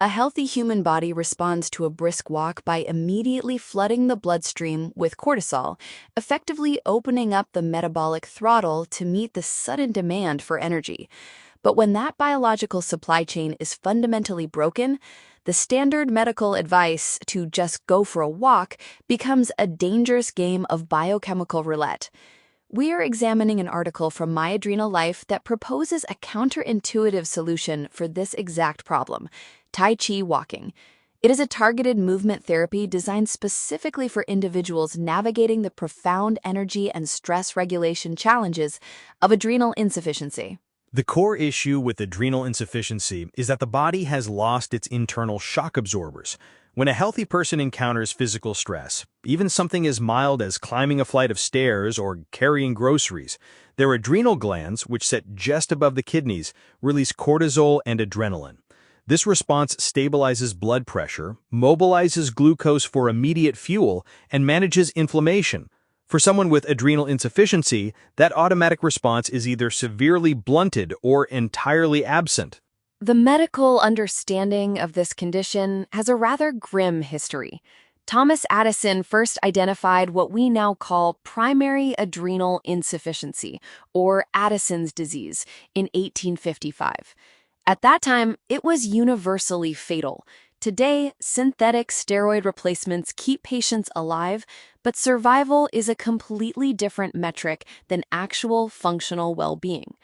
A healthy human body responds to a brisk walk by immediately flooding the bloodstream with cortisol, effectively opening up the metabolic throttle to meet the sudden demand for energy. But when that biological supply chain is fundamentally broken, the standard medical advice to just go for a walk becomes a dangerous game of biochemical roulette. We are examining an article from My Adrenal Life that proposes a counterintuitive solution for this exact problem: Tai Chi walking. It is a targeted movement therapy designed specifically for individuals navigating the profound energy and stress regulation challenges of adrenal insufficiency. The core issue with adrenal insufficiency is that the body has lost its internal shock absorbers. When a healthy person encounters physical stress, even something as mild as climbing a flight of stairs or carrying groceries, their adrenal glands, which sit just above the kidneys, release cortisol and adrenaline. This response stabilizes blood pressure, mobilizes glucose for immediate fuel, and manages inflammation. For someone with adrenal insufficiency, that automatic response is either severely blunted or entirely absent. The medical understanding of this condition has a rather grim history. Thomas Addison first identified what we now call primary adrenal insufficiency, or Addison's disease, in 1855. At that time, it was universally fatal. Today, synthetic steroid replacements keep patients alive, but survival is a completely different metric than actual functional well-being.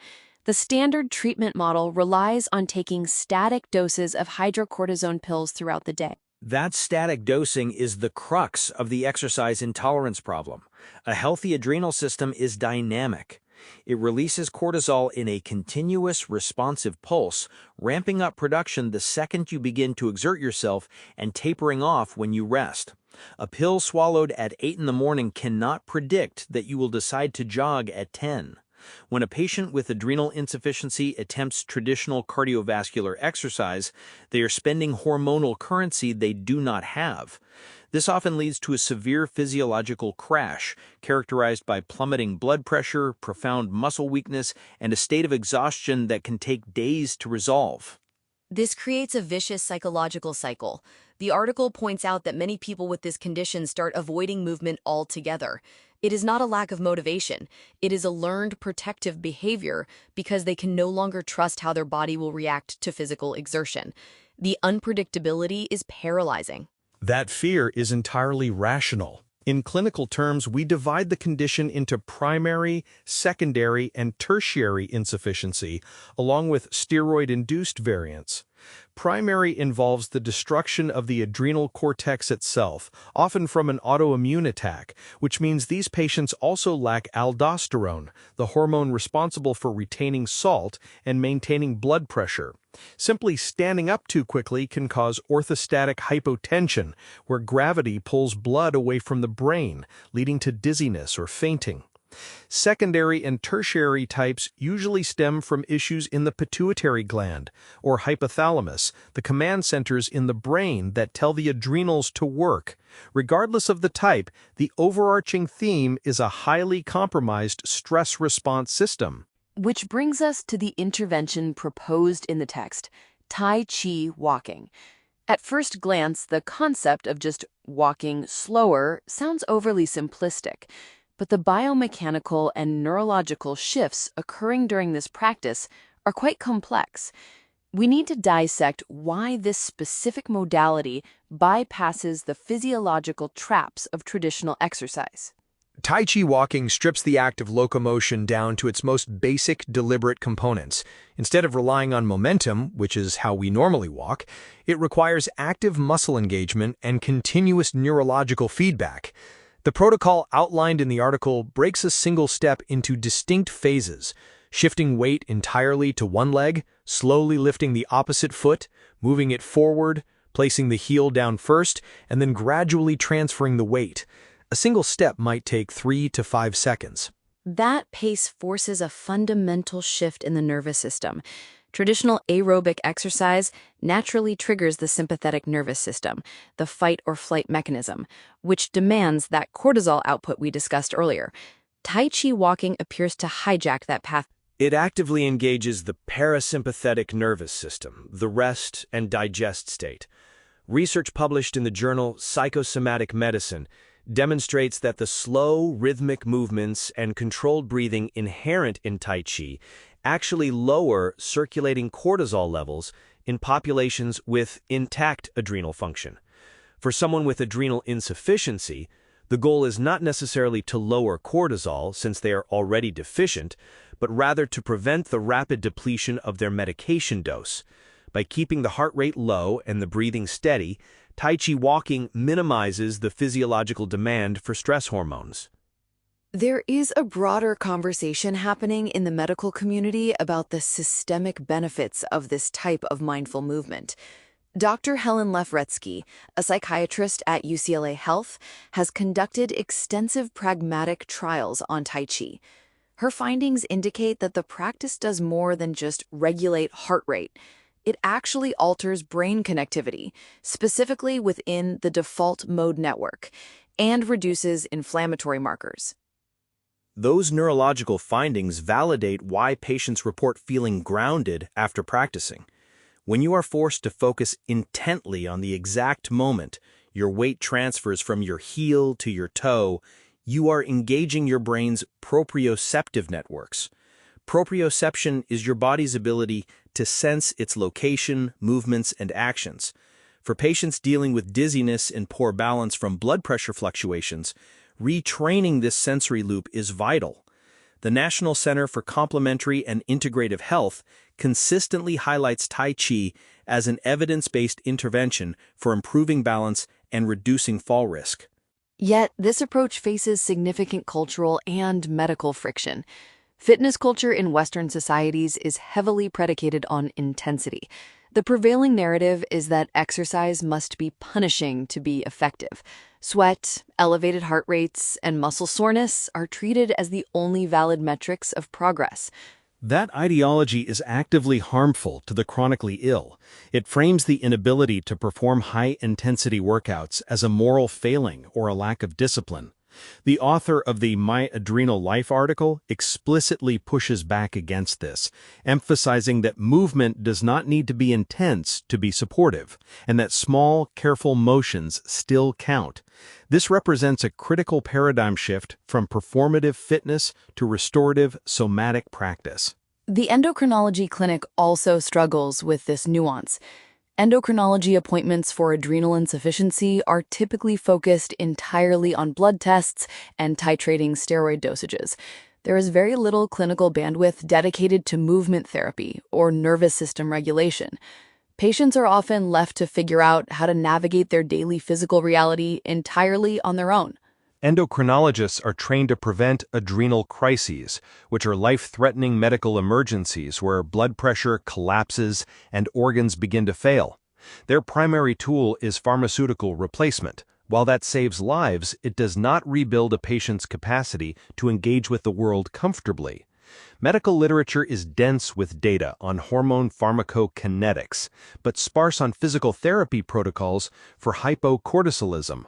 The standard treatment model relies on taking static doses of hydrocortisone pills throughout the day. That static dosing is the crux of the exercise intolerance problem. A healthy adrenal system is dynamic. It releases cortisol in a continuous, responsive pulse, ramping up production the second you begin to exert yourself and tapering off when you rest. A pill swallowed at 8 in the morning cannot predict that you will decide to jog at 10. When a patient with adrenal insufficiency attempts traditional cardiovascular exercise, they are spending hormonal currency they do not have. This often leads to a severe physiological crash, characterized by plummeting blood pressure, profound muscle weakness, and a state of exhaustion that can take days to resolve. This creates a vicious psychological cycle. The article points out that many people with this condition start avoiding movement altogether. It is not a lack of motivation. It is a learned protective behavior because they can no longer trust how their body will react to physical exertion. The unpredictability is paralyzing. That fear is entirely rational. In clinical terms, we divide the condition into primary, secondary, and tertiary insufficiency, along with steroid-induced variants. Primary involves the destruction of the adrenal cortex itself, often from an autoimmune attack, which means these patients also lack aldosterone, the hormone responsible for retaining salt and maintaining blood pressure. Simply standing up too quickly can cause orthostatic hypotension, where gravity pulls blood away from the brain, leading to dizziness or fainting. Secondary and tertiary types usually stem from issues in the pituitary gland, or hypothalamus, the command centers in the brain that tell the adrenals to work. Regardless of the type, the overarching theme is a highly compromised stress response system. Which brings us to the intervention proposed in the text: Tai Chi walking. At first glance, the concept of just walking slower sounds overly simplistic, but the biomechanical and neurological shifts occurring during this practice are quite complex. We need to dissect why this specific modality bypasses the physiological traps of traditional exercise. Tai Chi walking strips the act of locomotion down to its most basic, deliberate components. Instead of relying on momentum, which is how we normally walk, it requires active muscle engagement and continuous neurological feedback. The protocol outlined in the article breaks a single step into distinct phases: shifting weight entirely to one leg, slowly lifting the opposite foot, moving it forward, placing the heel down first, and then gradually transferring the weight. A single step might take 3 to 5 seconds. That pace forces a fundamental shift in the nervous system. Traditional aerobic exercise naturally triggers the sympathetic nervous system, the fight or flight mechanism, which demands that cortisol output we discussed earlier. Tai Chi walking appears to hijack that path. It actively engages the parasympathetic nervous system, the rest and digest state. Research published in the journal Psychosomatic Medicine demonstrates that the slow, rhythmic movements and controlled breathing inherent in Tai Chi actually lower circulating cortisol levels in populations with intact adrenal function. For someone with adrenal insufficiency, the goal is not necessarily to lower cortisol since they are already deficient, but rather to prevent the rapid depletion of their medication dose. By keeping the heart rate low and the breathing steady, Tai Chi walking minimizes the physiological demand for stress hormones. There is a broader conversation happening in the medical community about the systemic benefits of this type of mindful movement. Dr. Helen Lefretsky, a psychiatrist at UCLA Health, has conducted extensive pragmatic trials on Tai Chi. Her findings indicate that the practice does more than just regulate heart rate. It actually alters brain connectivity, specifically within the default mode network, and reduces inflammatory markers. Those neurological findings validate why patients report feeling grounded after practicing. When you are forced to focus intently on the exact moment your weight transfers from your heel to your toe, you are engaging your brain's proprioceptive networks. Proprioception is your body's ability to sense its location, movements, and actions. For patients dealing with dizziness and poor balance from blood pressure fluctuations, retraining this sensory loop is vital. The National Center for Complementary and Integrative Health consistently highlights Tai Chi as an evidence-based intervention for improving balance and reducing fall risk. Yet, this approach faces significant cultural and medical friction. Fitness culture in Western societies is heavily predicated on intensity. The prevailing narrative is that exercise must be punishing to be effective. Sweat, elevated heart rates, and muscle soreness are treated as the only valid metrics of progress. That ideology is actively harmful to the chronically ill. It frames the inability to perform high-intensity workouts as a moral failing or a lack of discipline. The author of the My Adrenal Life article explicitly pushes back against this, emphasizing that movement does not need to be intense to be supportive, and that small, careful motions still count. This represents a critical paradigm shift from performative fitness to restorative somatic practice. The endocrinology clinic also struggles with this nuance. Endocrinology appointments for adrenal insufficiency are typically focused entirely on blood tests and titrating steroid dosages. There is very little clinical bandwidth dedicated to movement therapy or nervous system regulation. Patients are often left to figure out how to navigate their daily physical reality entirely on their own. Endocrinologists are trained to prevent adrenal crises, which are life-threatening medical emergencies where blood pressure collapses and organs begin to fail. Their primary tool is pharmaceutical replacement. While that saves lives, it does not rebuild a patient's capacity to engage with the world comfortably. Medical literature is dense with data on hormone pharmacokinetics, but sparse on physical therapy protocols for hypocortisolism.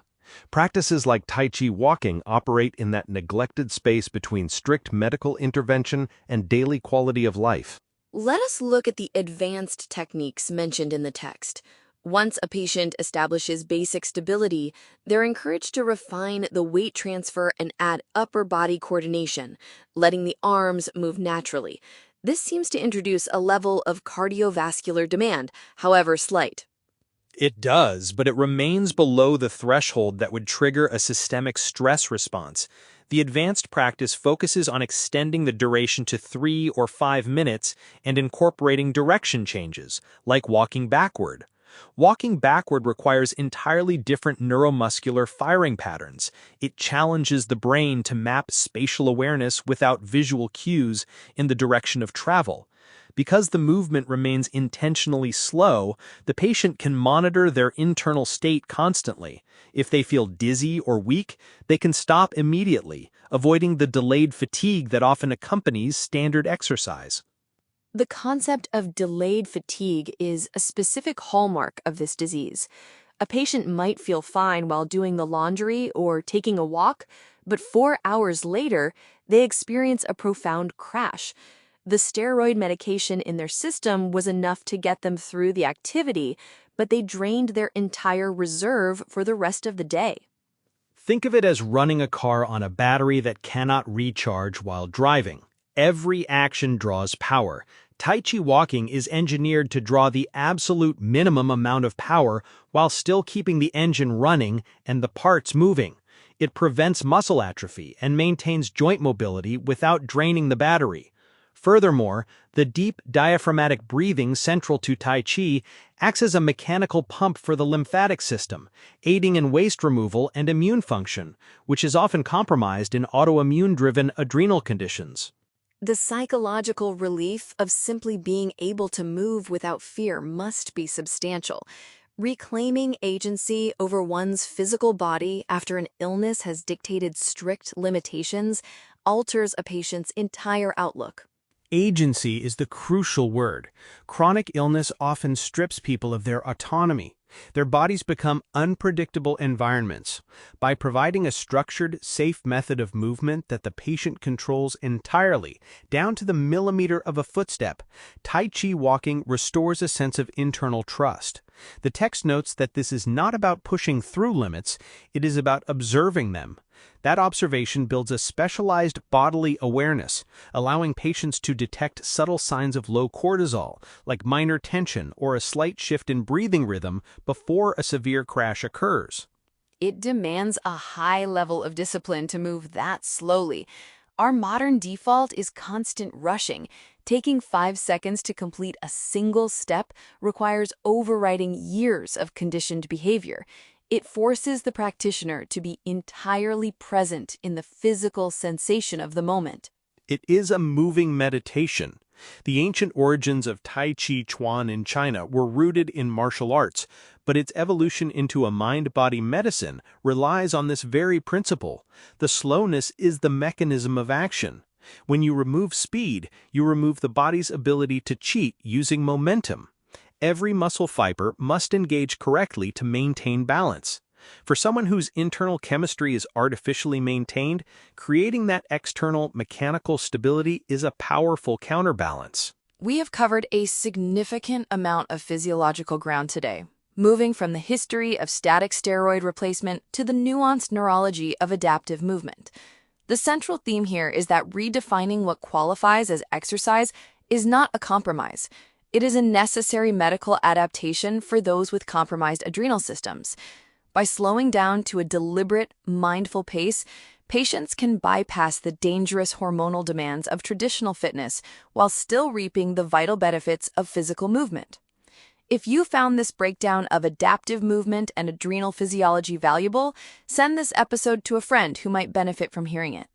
Practices like Tai Chi walking operate in that neglected space between strict medical intervention and daily quality of life. Let us look at the advanced techniques mentioned in the text. Once a patient establishes basic stability, they're encouraged to refine the weight transfer and add upper body coordination, letting the arms move naturally. This seems to introduce a level of cardiovascular demand, however slight. It does, but it remains below the threshold that would trigger a systemic stress response. The advanced practice focuses on extending the duration to 3 or 5 minutes and incorporating direction changes, like walking backward. Walking backward requires entirely different neuromuscular firing patterns. It challenges the brain to map spatial awareness without visual cues in the direction of travel. Because the movement remains intentionally slow, the patient can monitor their internal state constantly. If they feel dizzy or weak, they can stop immediately, avoiding the delayed fatigue that often accompanies standard exercise. The concept of delayed fatigue is a specific hallmark of this disease. A patient might feel fine while doing the laundry or taking a walk, but 4 hours later, they experience a profound crash. The steroid medication in their system was enough to get them through the activity, but they drained their entire reserve for the rest of the day. Think of it as running a car on a battery that cannot recharge while driving. Every action draws power. Tai Chi walking is engineered to draw the absolute minimum amount of power while still keeping the engine running and the parts moving. It prevents muscle atrophy and maintains joint mobility without draining the battery. Furthermore, the deep diaphragmatic breathing central to Tai Chi acts as a mechanical pump for the lymphatic system, aiding in waste removal and immune function, which is often compromised in autoimmune-driven adrenal conditions. The psychological relief of simply being able to move without fear must be substantial. Reclaiming agency over one's physical body after an illness has dictated strict limitations alters a patient's entire outlook. Agency is the crucial word. Chronic illness often strips people of their autonomy. Their bodies become unpredictable environments. By providing a structured, safe method of movement that the patient controls entirely, down to the millimeter of a footstep, Tai Chi walking restores a sense of internal trust. The text notes that this is not about pushing through limits, it is about observing them. That observation builds a specialized bodily awareness, allowing patients to detect subtle signs of low cortisol, like minor tension or a slight shift in breathing rhythm before a severe crash occurs. It demands a high level of discipline to move that slowly. Our modern default is constant rushing. Taking 5 seconds to complete a single step requires overriding years of conditioned behavior. It forces the practitioner to be entirely present in the physical sensation of the moment. It is a moving meditation. The ancient origins of Tai Chi Chuan in China were rooted in martial arts, but its evolution into a mind-body medicine relies on this very principle. The slowness is the mechanism of action. When you remove speed, you remove the body's ability to cheat using momentum. Every muscle fiber must engage correctly to maintain balance. For someone whose internal chemistry is artificially maintained, creating that external mechanical stability is a powerful counterbalance. We have covered a significant amount of physiological ground today, moving from the history of static steroid replacement to the nuanced neurology of adaptive movement. The central theme here is that redefining what qualifies as exercise is not a compromise. It is a necessary medical adaptation for those with compromised adrenal systems. By slowing down to a deliberate, mindful pace, patients can bypass the dangerous hormonal demands of traditional fitness while still reaping the vital benefits of physical movement. If you found this breakdown of adaptive movement and adrenal physiology valuable, send this episode to a friend who might benefit from hearing it.